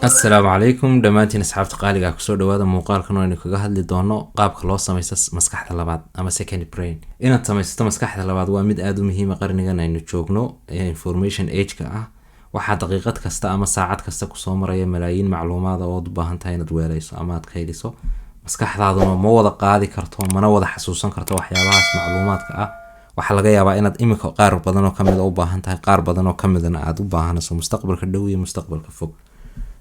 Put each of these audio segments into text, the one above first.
السلام عليكم دمانتين asxaabta qaaliga ah kusoo dhawaada muuqaalkan oo aynu kaga hadli doono qaabka loo sameeyo maskaxda labaad ama second brain. inaad samaysato maskaxda labaad waa mid aad u muhiim ah qarnigan aynu joogno ee information age-ka ah. waxaa daqiiqad kasta ama saacad kasta kusoo maraya malaayiin macluumaad oo aad u baahan tahay inaad weelayso ama aad kaydiso. maskaxdaaduna ma wada qaadi karto mana wada xasuusan karto waxyaabahaas macluumaadka ah. waxaa laga yaabaa inaad imika qaar badan oo kamid ah u baahan tahay, qaar badan oo kamidna aad u baahanayso mustaqbalka dhow iyo mustaqbalka fog.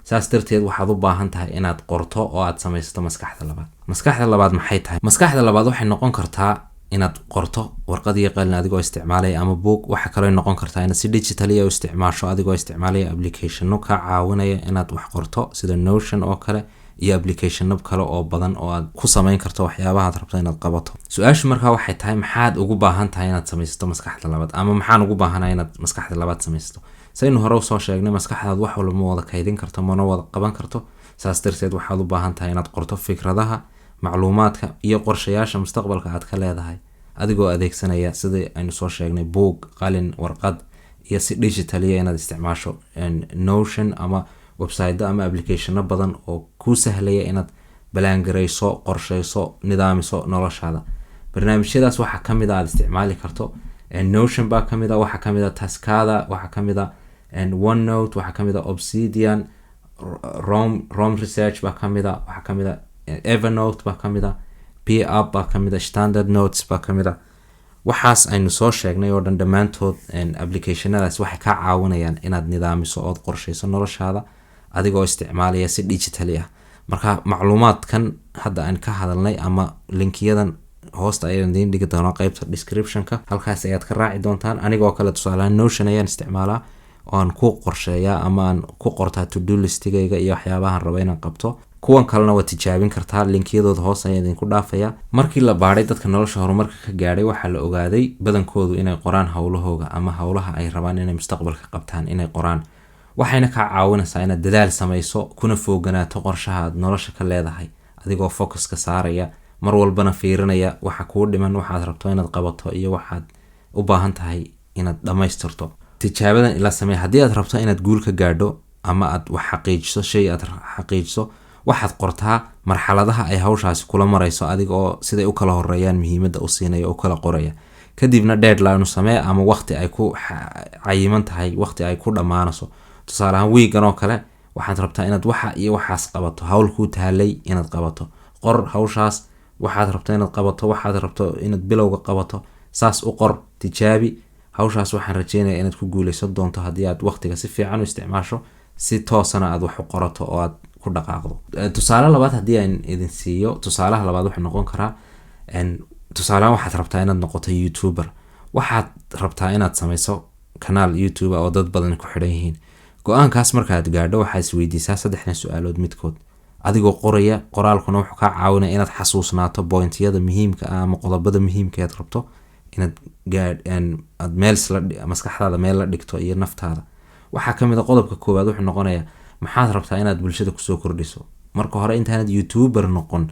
saas darteed waxaad u baahan tahay inaad qorto oo aad samaysato maskaxda labaad. maskaxda labaad maxay tahay? maskaxda labaad waxay noqon kartaa inaad qorto warqad iyo qalin adigoo isticmaalaya ama book. waxa kale oo noqon kartaa inaad si digital ah u isticmaasho adigoo isticmaalaya applicationo ka caawinaya inaad wax qorto sida Notion oo kale iyo applicationo kale oo badan oo aad ku samayn karto waxyaabaha aad rabto inaad qabato. su'aashu markaa waxay tahay maxaad ugu baahan tahay inaad samaysato maskaxda labaad ama maxaan ugu baahanahay inaad maskaxda labaad samaysato? saynu hore u soo sheegnay maskaxdaad wax walba ma wada kaydin karto mana wada qaban karto. saas darteed waxaad u baahan tahay inaad qorto fikradaha, macluumaadka iyo qorshayaasha mustaqbalka aad ka leedahay adigoo adeegsanaya sidii aynu soo sheegnay book, qalin, warqad iyo si digital ah inaad isticmaasho Notion ama website ama applicationo badan oo kuu sahlaya inaad balaangareyso, qorsheyso, nidaamiso noloshaada. barnaamijyadaas waxaa kamid ah aad isticmaali karto Notion baa kamid ah, waxaa kamid ah Taskada, waxaa kamid ah OneNote, waxaa kamid ah Obsidian, Rome Research baa kamid ah, waxaa kamid ah Evernote baa kamid ah, PUP baa kamid ah, Standard Notes baa kamid ah. waxaas aynu soo sheegnay oo dhan dhammaantood applicationadaas waxay ka caawinayaan inaad nidaamiso oo qorsheyso noloshaada adigoo isticmaalaya si digital ah. marka macluumaadkan hadda aan ka hadalnay ama linkiyadan hoosta ayaan idin dhigi doonaa qaybta description-ka, halkaas ayaad ka raaci doontaan. anigoo kale tusaale Notion ayaan isticmaalaa oo aan ku qorsheeyaa ama aan ku qortaa to-do listigayga iyo waxyaabahan rabo inaan qabto. kuwan kalena waa tijaabin kartaa, linkiyadooda hoos ayaan idinku dhaafayaa. markii la baaray dadka nolosha horumarka ka gaadhay waxaa la ogaaday badankoodu inay qoraan howlahooga ama howlaha ay rabaan inay mustaqbalka qabtaan inay qoraan. waxayna kaa caawinaysaa inaad dadaal samayso kuna foganaato qorshaha aad nolosha ka leedahay adigoo focuska saaraya, mar walbana fiirinaya waxa kuu dhiman, waxaad rabto inaad qabato iyo waxaad u baahan tahay inaad dhamaystirto. tijaabadan ila samee haddii aad rabto inaad guul ka gaadho ama aad wax xaqiijiso, shay aad xaqiijiso, waxaad qortaa marxaladaha ay hawshaasi kula marayso adigoo siday u kala horeeyaan muhiimadda u siinaya oo kala qoraya. kadibna deadline samee ama waqti ay ku cayiman tahay, waqti ay ku dhamaanayso. tusaale ahaan weegan oo kale waxaad rabtaa inaad waxa iyo waxaas qabato, hawl kuu taalay inaad qabato, qor hawshaas. waxaad rabto inaad qabato, waxaad rabto inaad bilowga qabato, saas u qor, tijaabi. hawshaas waxaan rajeynayaa inaad ku guuleysan doonto haddii aad waqtiga si fiican u isticmaasho, si toosana aad wax u qorato oo aad ku dhaqaaqdo. tusaale labaad haddii aan idin siiyo, tusaalaha labaad wuxuu noqon karaa tusaalahan waxaad rabtaa inaad noqoto YouTuber. waxaad rabtaa inaad samayso kanaal YouTube oo dad badan ku xidhan yihiin. go-aankaas markaad gaadho waxaad isweydiisaa saddexdan su'aalood midkood adigoo qoraya. qoraalkuna wuxuu kaa caawinaya inaad xasuusnaato pointyada muhiimka ah ama qodobada muhiimka aad rabto inaad aad meel maskaxdaada meel la dhigto iyo naftaada. waxaa kamid ah qodobka koowaad wuxuu noqonayaa maxaad rabtaa inaad bulshada kusoo kordhiso. marka hore intaanad YouTuber noqon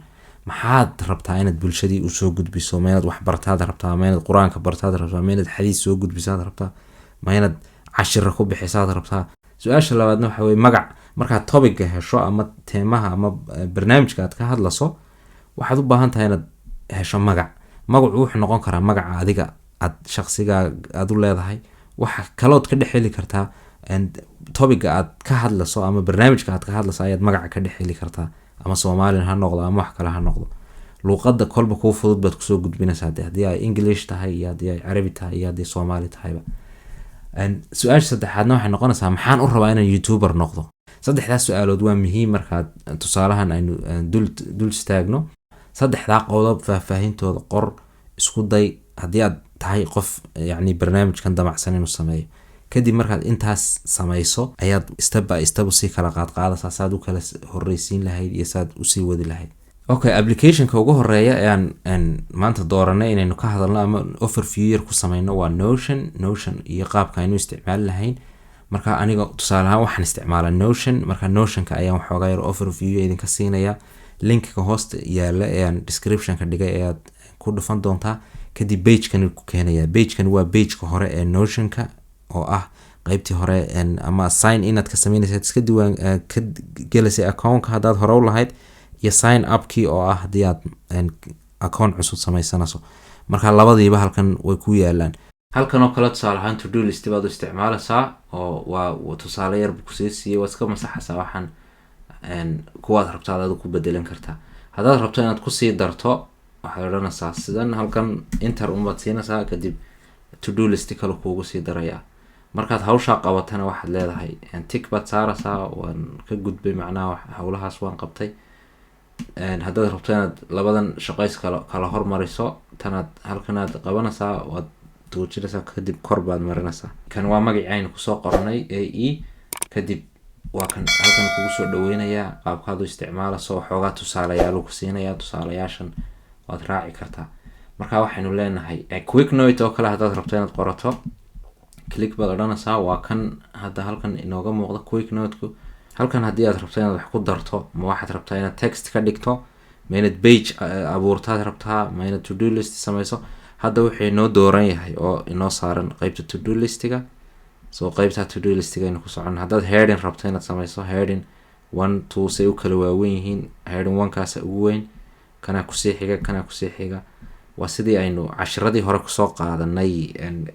maxaad rabtaa inaad bulshadii usoo gudbiso? ma inaad wax bartaad rabtaa, ma inaad qur-aanka bartaad rabtaa, ma inaad xadiis soo gudbisaad rabtaa, ma inaad cashira ku bixisaad rabtaa? su-aasha labaadna waxa weye magac. markaad topic hesho ama teemaha ama barnaamijka aad ka hadlaso waxaad u baahan tahay inaad hesho magac. magacu wuxuu noqon karaa magaca adiga aad shaqsiga aad u leedahay. waxa kalood ka dhexeli kartaa topic aad ka hadlaso ama barnaamijka aad ka hadlaso ayaad magaca ka dhexeli kartaa, ama Soomaali ha noqdo ama wax kale ha noqdo. luqadda kolba kuu fudud baad kusoo gudbinaysaa haddii ay English tahay iyo haddii ay Carabi tahay iyo haddii Soomaali tahayba. su-aasha saddexaadna waxay noqonaysaa maxaan u rabaa inaan YouTuber noqdo. saddexdaas su-aalood waa muhiim markaad tusaalahan aynu dul istaagno. saddexdaa qodob faahfaahintooda qor, isku day haddii aad tahay qof yacni barnaamijkan damacsan inuu sameeyo. kadib markaad intaas samayso ayaad step by step usii kala qaadqaadaysaa saad u kala horreysiin lahayd iyo saad usii wadi lahayd. okay, applicationka ugu horeeya ee aan maanta dooranay inaynu ka hadalno ama overview yar ku sameyno waa Notion iyo qaabka aynu isticmaali lahayn. marka aniga tusaale ahaan waxaan isticmaalaa Notion. marka Notionka ayaan waxoogaa yar overview idinka siinaya. linkiga hoosta yaala ee aan description-ka dhigay ayaad ku dhufan doontaa. kadib page-kan ku keenaya. page-kan waa page-ka hore ee Notion-ka oo ah qaybtii hore ama sign inaad ka sameynaysa iska diiwaan ka gelisay accountka haddaad hore u lahayd iyo sign upkii oo ah haddii aad account cusub samaysanayso. marka labadiiba halkan way ku yaalaan. halkan oo kale tusaale ahaan to do list baad u isticmaalaysaa oo waa tusaale yar ku siiyay waad iska masaxaysaa waxaan kuwaad rabto aad ku bedelan kartaa. haddaad rabto inaad ku sii darto waxaad odhanaysaa sidan halkan enter umaad siinaysaa kadib to do list kale kuugu sii darayaa. markaad hawsha qabatana waxaad leedahay tick baad saaraysaa waan ka gudbay macnaha hawlahaas waan qabtay. haddaad rabto inaad labadan shaqays kala hormariso tanaad halkanaad qabanaysaa waad tuujinaysaa kadib kor baad marinaysaa. kan waa magacayna kusoo qoranay AE kadib waa kan halkan kugu soo dhaweynayaa qaabkaad u isticmaalayso waxoogaa tusaalayaal ku siinayaa tusaalayaashan waad raaci kartaa. marka waxaynu leenahay quick note oo kale haddaad rabto inaad qorato click baad odhanaysaa waa kan hadda halkan inooga muuqda quick note-ku. halkan haddii aad rabto inaad wax ku darto ma waxaad rabtaa inaad text ka dhigto ma inaad page abuurtaad rabtaa ma inaad to do list samayso. hadda wuxuu inoo dooran yahay oo inoo saaran qaybta to do listiga. soo qaybta to do listiga aynu ku socon. haddaad heading rabto inaad samayso heading 1 2 say u kala waaweyn yihiin heading 1 kaas ugu weyn kana ku sii xiga waa sidii aynu casharadii hore kusoo qaadanay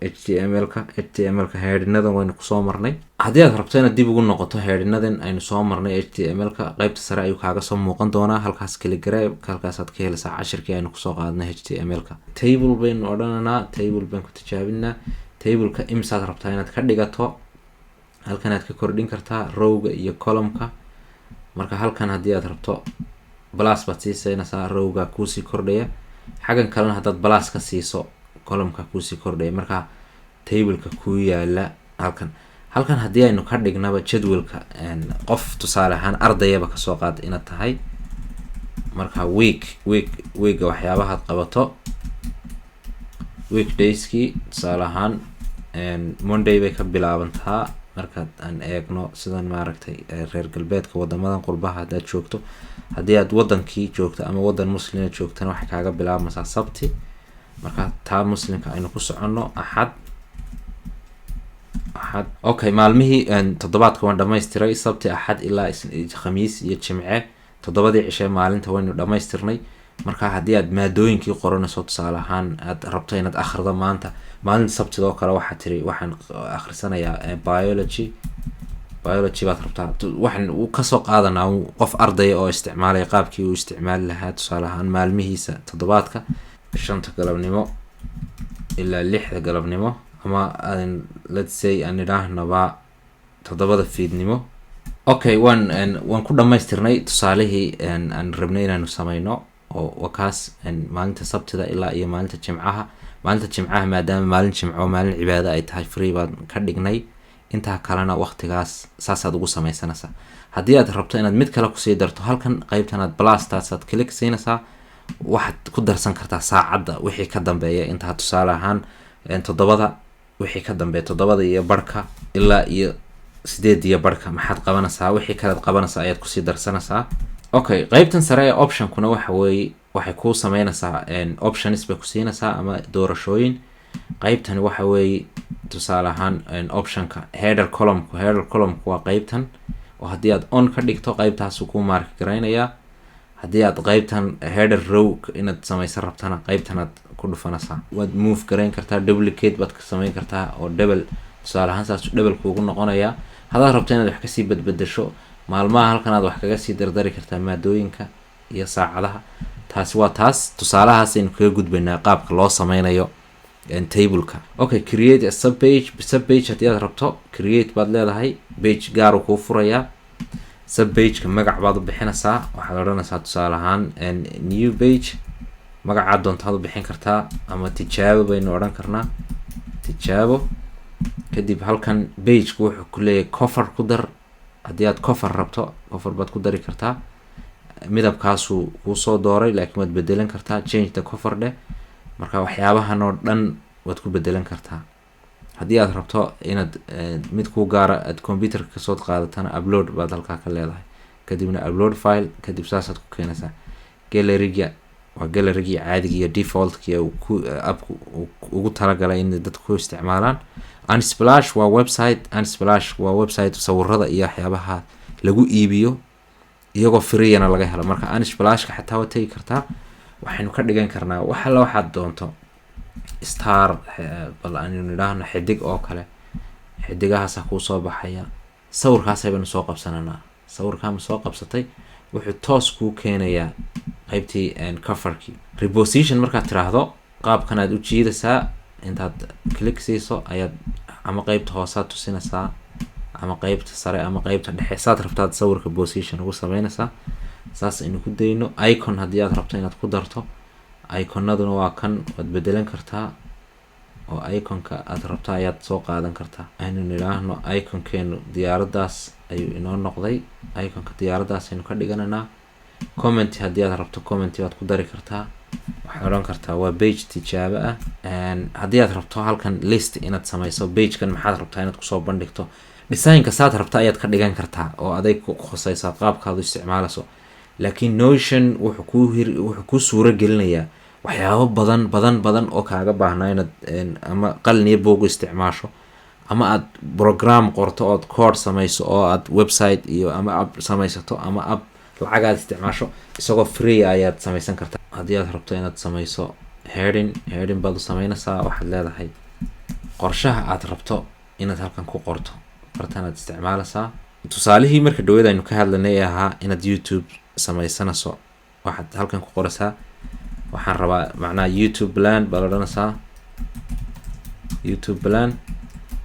HTML-ka headingnadan waynu kusoo marnay. haddii aad rabto inaad dib ugu noqoto headingnadan aynu soo marnay HTML-ka qaybta sare ayuu kaaga soo muuqan doonaa halkaas kaligareeb halkaasaad ka helaysaa cashirkii aynu kusoo qaadanay HTML-ka. table baynu odhananaa table baan ku tijaabinaa. tableka imsaad rabtaa inaad ka dhigato halkan aad ka kordhin kartaa rowga iyo column-ka. marka halkan haddii aad rabto plus baad siisanaysaa rowga kuusii kordhaya xagan kalena haddaad plus ka siiso column-ka kuusii kordhaya marka tableka ku yaala halkan haddii aynu ka dhignaba jadwalka qof tusaale ahaan ardayaba kasoo qaad inaad tahay marka week waxyaabahaad qabato weekdayskii tusaale ahaan Monday bay ka bilaabantaa markaad aan eegno sidan maaragtay reer galbeedka wadamadan qurbaha haddaad joogto. haddii aad wadankii joogto ama wadan muslima joogtana waxay kaaga bilaabmaysaa sabti. marka taa muslimka aynu ku soconno axad okay maalmihii toddobaadka waan dhammaystiray sabti axad ilaa khamiis iyo jimce toddobadii cishe maalinta waynu dhammaystirnay. marka haddii aad maadooyinkii qoranayso tusaale ahaan aad rabto inaad akhrido maalinta sabtidoo kale waxaa tiri waxaan akhrisanayaa biology baad rabtaa waxaan uu kasoo qaadanaa qof ardaya oo isticmaalaya qaabkii uu isticmaali lahaa tusaale ahaan maalmihiisa toddobaadka 5 galabnimo ilaa 6 galabnimo ama let's say aan idhaahnaba 7 fiidnimo. okay waan ku dhammaystirnay tusaalihii aan rabnay inaanu samayno oo wakaas maalinta sabtida ilaa iyo maalinta jimcaha maadaama maalin jimco maalin cibaado ay tahay free baan ka dhignay. intaa kalena waqtigaas saasaad ugu samaysanaysaa. haddii aad rabto inaad mid kale kusii darto halkan qaybtan aad blastaasaad click siinaysaa waxaad ku darsan kartaa saacadda wixii ka dambeeya intaa tusaale ahaan 7 wixii ka dambeeya 7 iyo barhka ilaa iyo 8 iyo barhka maxaad qabanaysaa wixii kalead qabanaysaa ayaad kusii darsanaysaa. okay qaybtan sare ee option-kuna waxay kuu sameynaysaa options bay ku siinaysaa ama doorashooyin. qaybtani waxa weeye tusaale ahaan option-ka header column waa qaybtan oo haddii aad on ka dhigto qaybtaas ku mark gareynayaa. haddii aad qaybtan header row inaad samaysan rabtana qaybtanaad ku dhufanaysaa waad move gareyn kartaa duplicate baad ka samayn kartaa oo double tusaale ahaan saas double kuugu noqonayaa. haddaad rabto inaad wax kasii badbedesho maalmaha halkan aad wax kaga sii dardari kartaa maadooyinka iyo saacadaha. taasi waa taas tusaalahaas aynu kaga gudbaynaa qaabka loo sameynayo tableka. okay create a subpage haddii aad rabto create baad leedahay page gaar kuu furayaa. subpageka magac baad u bixinaysaa waxaad odhanaysaa tusaale ahaan new page magacaad doontaad u bixin kartaa ama tijaabo baynu odhan karnaa tijaabo. kadib halkan pageka wuxuu ku leeyahay cover ku dar haddii aad cover rabto cover baad ku dari kartaa midabkaasuu kuu soo dooray laakiin waad bedelan kartaa change the cover dheh. marka waxyaabahan oo dhan waad ku bedelan kartaa. haddii aad rabto inaad mid kuu gaara aad computerka kasoo qaadatana upload baad halkaa ka leedahay kadibna upload file kadib saasaad ku keenaysaa. galleryga waa gallery caadiga iyo default-ka ku app ugu talagalay in dadku ku isticmaalaan. Unsplash waa website sawirada iyo waxyaabaha lagu iibiyo iyagoo freeyana laga helo. marka Unsplash-ka xataa waa tagi kartaa. waxaynu ka dhigan karnaa waxa la waxaad doonto star bal aan nidhaahno xidig oo kale, xidigahaas ku soo baxaya, sawirkaas aynu soo qabsananaa. sawirkaan soo qabsatay wuxuu toos ku keenayaa qaybtii coverkii. Reposition markaad tiraahdo qaabkan aad u jiidaysaa, intaad click siiso ayaad ama qaybta hoosaad tusinaysaa ama qaybta sare ama qaybta dhexe saad rabtaad sawirka position ugu sameynaysaa. saas aynu ku dayno. icon haddii aad rabto inaad ku darto, iconaduna waa kan waad bedelan kartaa oo iconka aad rabto ayaad soo qaadan kartaa. aynu nidhaahno iconkeenu diyaaradaas ayuu inoo noqday. iconka diyaaradaas aynu ka dhigananaa. comment haddii aad rabto comment waad ku dari kartaa. waxaad odhan kartaa waa page tijaabo ah. haddii aad rabto halkan list inaad samayso pagekan maxaad rabtaa inaad kusoo bandhigto, designka saad rabta ayaad ka dhigan kartaa oo aday ku khusaysaa qaabkaad u isticmaalayso. laakiin Notion wuxuu ku suuro gelinayaa waxyaabo badan oo kaaga baahnaa inaad ama qalin iyo buug isticmaasho ama aad program qorto oo code samayso oo aad website iyo ama app samaysato ama app lacag aad isticmaasho isagoo free ayaad samaysan kartaa. haddii aad rabto inaad samayso heading baad u samaynaysaa. waxaad leedahay qorshaha aad rabto inaad halkan ku qorto bartaan aad isticmaalaysaa. tusaalihii marka dhaweed aynu ka hadlanay ahaa inaad YouTube samaysanayso, waxaad halkan ku qoraysaa waxaan rabaa macnaha YouTube plan baad odhanaysaa. YouTube plan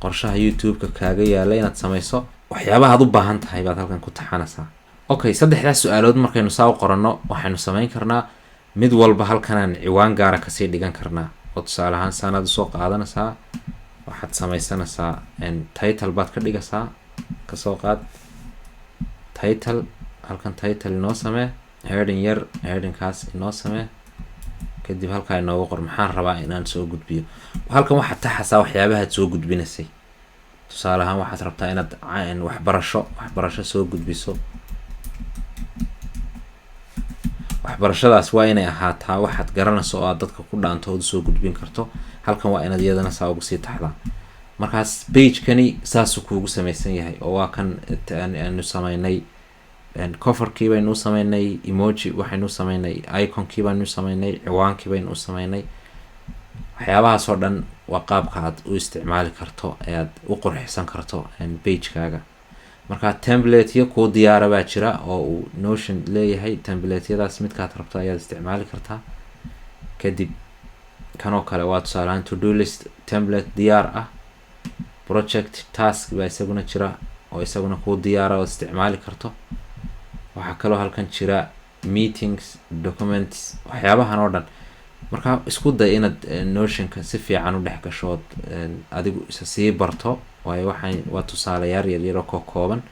qorshaha YouTube-ka kaaga yaala inaad samayso, waxyaabaha aad u baahan tahay baad halkan ku taxanaysaa. okay, saddexdaas su'aalood markaynu saa u qoranno waxaynu samayn karnaa mid walba halkanaan ciwaan gaara kasii dhigan karnaa. oo tusaale ahaan saanaad usoo qaadanaysaa, waxaad samaysanaysaa title baad ka dhigaysaa. kasoo qaad title, halkan title inoo samee, heading yar, headingkaas inoo samee, kadib halkaa inoogu qor maxaan rabaa inaan soo gudbiyo. halkan waxaad taxaysaa waxyaabahaad soo gudbinaysay. tusaale ahaan waxaad rabtaa inaad waxbarasho soo gudbiso. waxbarashadaas waa inay ahaataa waxaad garanayso oo aad dadka ku dhaanto ood soo gudbin karto. halkan waa inaad iyadana saa ugu sii taxdaa. markaas page-kani saasuu kuugu samaysan yahay oo waa kan aanu samaynay. coverkii baynu u samaynay, emoji waxaynu u samaynay, iconkii baynu u samaynay, ciwaankii baynu u samaynay. waxyaabahaas oo dhan waa qaabka aad u isticmaali karto ee aad u qurxisan karto page-kaaga. marka template-yo kuu diyaara baa jira oo uu Notion leeyahay. template-yadaas midkaad rabto ayaad isticmaali kartaa. kadib kanoo kale waa tusaalehaan to-do list template diyaar ah. project task baa isaguna jira oo isaguna kuu diyaara oo isticmaali karto. waxaa kaloo halkan jira meetings, documents, waxyaabahan oo dhan. marka isku day inaad Notion-ka si fiican u dhex gashood adigu isa sii barto, waayo waa tusaalayaal yaryar oo kooban.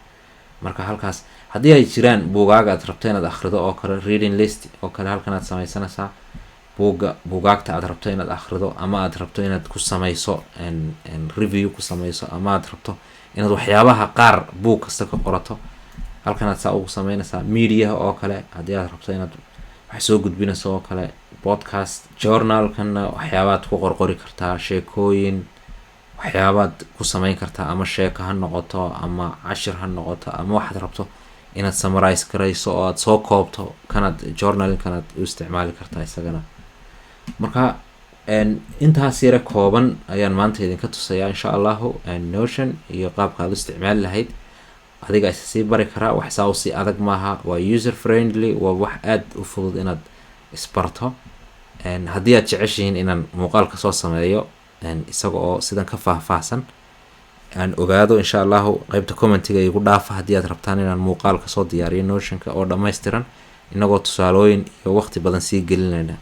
marka halkaas haddii ay jiraan buugaaga aad rabto inaad akhrido oo kale, reading list oo kale halkan aad samaysanaysaa. buugaagta aad rabto inaad akhrido ama aad rabto inaad ku samayso review ku samayso ama aad rabto inaad waxyaabaha qaar buug kasta ka qorato, halkan aad saa ugu samaynaysaa. media oo kale haddii aad rabto inaad wax soo gudbinayso oo kale, podcast, journalkana waxyaabaad ku qorqori kartaa, sheekooyin, waxyaabaad ku samayn kartaa ama sheeko ha noqoto ama cashir ha noqoto ama waxaad rabto inaad summarize garayso oo aad soo koobto, kanaad journalkanaad u isticmaali kartaa isagana. marka intaas yare kooban ayaan maanta idinka tusayaa insha allahu Notion iyo qaabka aad u isticmaali lahayd. adiga isa sii bari karaa, wax saa usii adag maaha, waa user friendly, waa wax aad u fudud inaad isbarto. haddii aad jeceshihiin inaan muuqaalka soo sameeyo isaga oo sidan ka faahfaahsan aan ogaado, insha allahu qaybta commentiga igu dhaafa haddii aad rabtaan inaan muuqaalka soo diyaariyo Notion-ka oo dhammaystiran inagoo tusaalooyin iyo waqti badan sii gelinayna.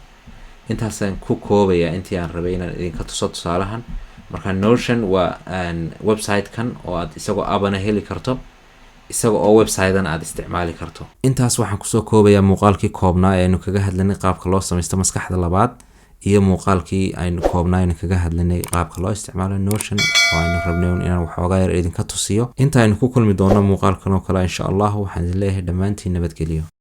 intaasaan ku koobaya intii aan rabay inaan idinka tuso tusaalahan. marka Notion waa website-kan oo aad isagoo abana heli karto, isaga oo website-dan aad isticmaali karto. intaas waxaan kusoo koobayaa muuqaalkii koobnaa ee aynu kaga hadlanay qaabka loo samaysto maskaxda labaad iyo muuqaalkii aynu koobnaa aynu kaga hadlanay qaabka loo isticmaalo Notion oo aynu rabnay inaan waxoogaa yar idinka tusiyo. inta aynu ku kulmi doono muuqaalkan oo kale insha Allah waxaan idin leeyahay dhammaantiin nabadgelyo.